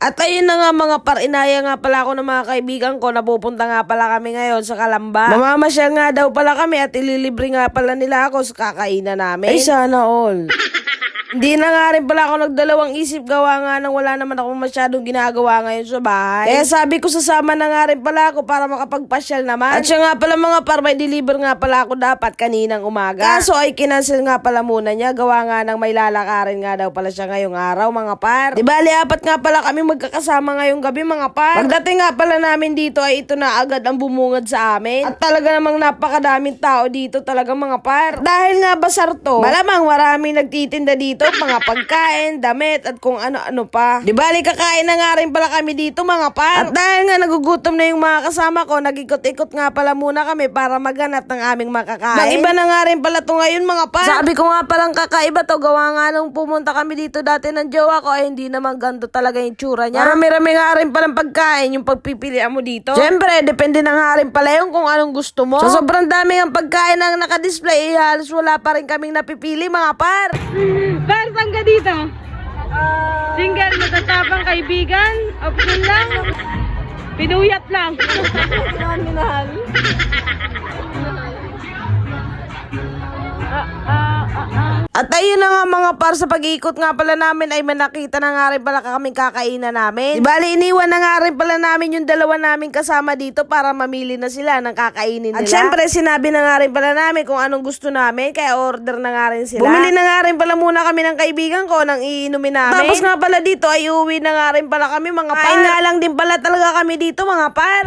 At ayun na nga mga par, inaya nga pala ako ng mga kaibigan ko na pupunta nga pala kami ngayon sa Calamba. Mamamasyal nga daw pala kami at ililibre nga pala nila ako sa kakainan namin. Ay sana all. Hindi na nga rin pala ako nagdalawang isip, gawa nga nang wala naman ako masyadong ginagawa ngayon sa bahay. Kaya sabi ko sasama na nga rin pala ako para makapagpasyal naman. At siya nga pala mga par, may deliver nga pala ako dapat kaninang umaga. Kaso ay kinansel nga pala muna niya, gawa nga nang may lalakarin nga daw pala siya ngayong araw mga par. Di bali apat nga pala kami magkakasama ngayong gabi mga par. Pagdating nga pala namin dito ay ito na agad ang bumungad sa amin. At talaga namang napakadaming tao dito talaga mga par. Dahil nga basar to, malamang maraming nagtitinda dito, mga pagkain, damit, at kung ano-ano pa. Di bali kakain na nga rin pala kami dito mga par. At dahil nga nagugutom na yung mga kasama ko, nag-ikot-ikot nga pala muna kami para maghanap ng aming makakain. Mag-iba na nga rin pala to ngayon mga par. Sabi ko nga palang kakaiba to, gawa nga nung pumunta kami dito dati ng jowa ko, ay hindi naman ganito talaga yung tsura niya. Marami-rami nga rin palang pagkain yung pagpipilian mo dito. Siyempre, depende na nga rin pala yung kung anong gusto mo. So sobrang dami ang pagkain ang nakadisplay, halos wala pa rin kaming napipili mga par. Par, saan ka dito? Single, matatapang kaibigan? Option lang? Pinuyat lang. Minahal. At ayun na nga mga par, sa pag-iikot nga pala namin ay manakita na nga rin pala kaming kakainan namin. Di bali iniwan na nga rin pala namin yung dalawa namin kasama dito para mamili na sila ng kakainin nila. At syempre sinabi na nga rin pala namin kung anong gusto namin, kaya order na nga rin sila. Bumili na nga rin pala muna kami ng kaibigan ko nang iinumin namin. Tapos nga pala dito ay uwi na nga rin pala kami mga par. Kain nga lang din pala talaga kami dito mga par.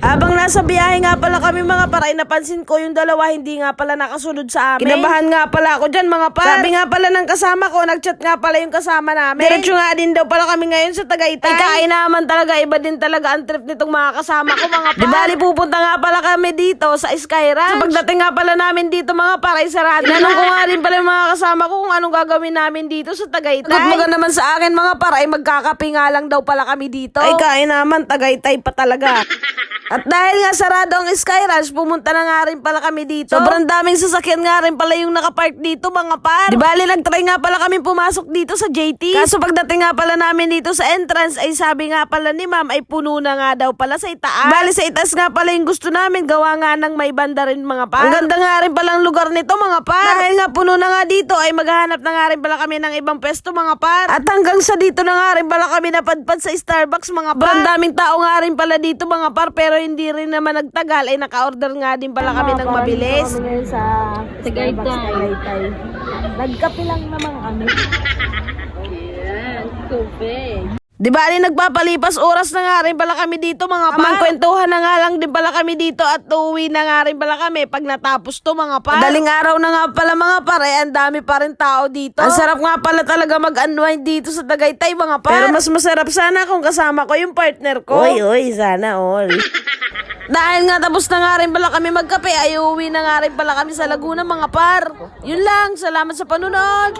Habang nasa biyahe nga pala kami mga par, ay napansin ko yung dalawa hindi nga pala nakasunod sa amin. Kinabahan nga pala ako dyan mga par. Sabi nga pala ng kasama ko, nagchat nga pala yung kasama namin. Diretso nga din daw pala kami ngayon sa Tagaytay. Ay kain naman talaga, iba din talaga ang trip nitong mga kasama ko mga par. Di bali pupunta nga pala kami dito sa Sky Ranch. So pagdating nga pala namin dito mga par, ay sarado. Tinanong ko nga rin pala yung mga kasama ko kung anong gagawin namin dito sa Tagaytay. Sagot naman sa akin mga par, ay magkakape nga lang daw pala kami dito. Ay kain naman, Tagaytay pa talaga. At dahil nga sarado ang Sky Ranch, pumunta na nga rin pala kami dito. Sobrang daming sasakyan nga rin pala yung nakapark dito mga par. Di bali nagtry nga pala kami pumasok dito sa JT. Kaso pagdating nga pala namin dito sa entrance, ay sabi nga pala ni ma'am ay puno na nga daw pala sa itaas. Bali sa itaas nga pala yung gusto namin, gawa nga ng may banda rin mga par. Ang ganda nga rin palang lugar nito mga par. Dahil nga puno na nga dito, ay maghahanap na nga rin pala kami ng ibang pwesto mga par. At hanggang sa dito na nga rin pala kami napadpad sa Starbucks mga par. Sobrang daming tao nga rin pala dito mga par, pero hindi rin naman nagtagal, ay naka-order nga din pala kami ng mabilis. Kami ngayon sa Tagaytay. Nagkape lang naman kami. Yes, tubig. Di ba nagpapalipas oras na nga rin pala kami dito mga par. Kwentuhan na nga lang din pala kami dito at uuwi na nga rin pala kami pag natapos to mga par. Madaling araw na nga pala mga par, ay ang dami pa rin tao dito. Ang sarap nga pala talaga mag-unwind dito sa Tagaytay mga par. Pero mas masarap sana kung kasama ko yung partner ko. Oy, sana all. Dahil nga tapos na nga rin pala kami magkape, ay uuwi na nga rin pala kami sa Laguna mga par. Yun lang, salamat sa panunod.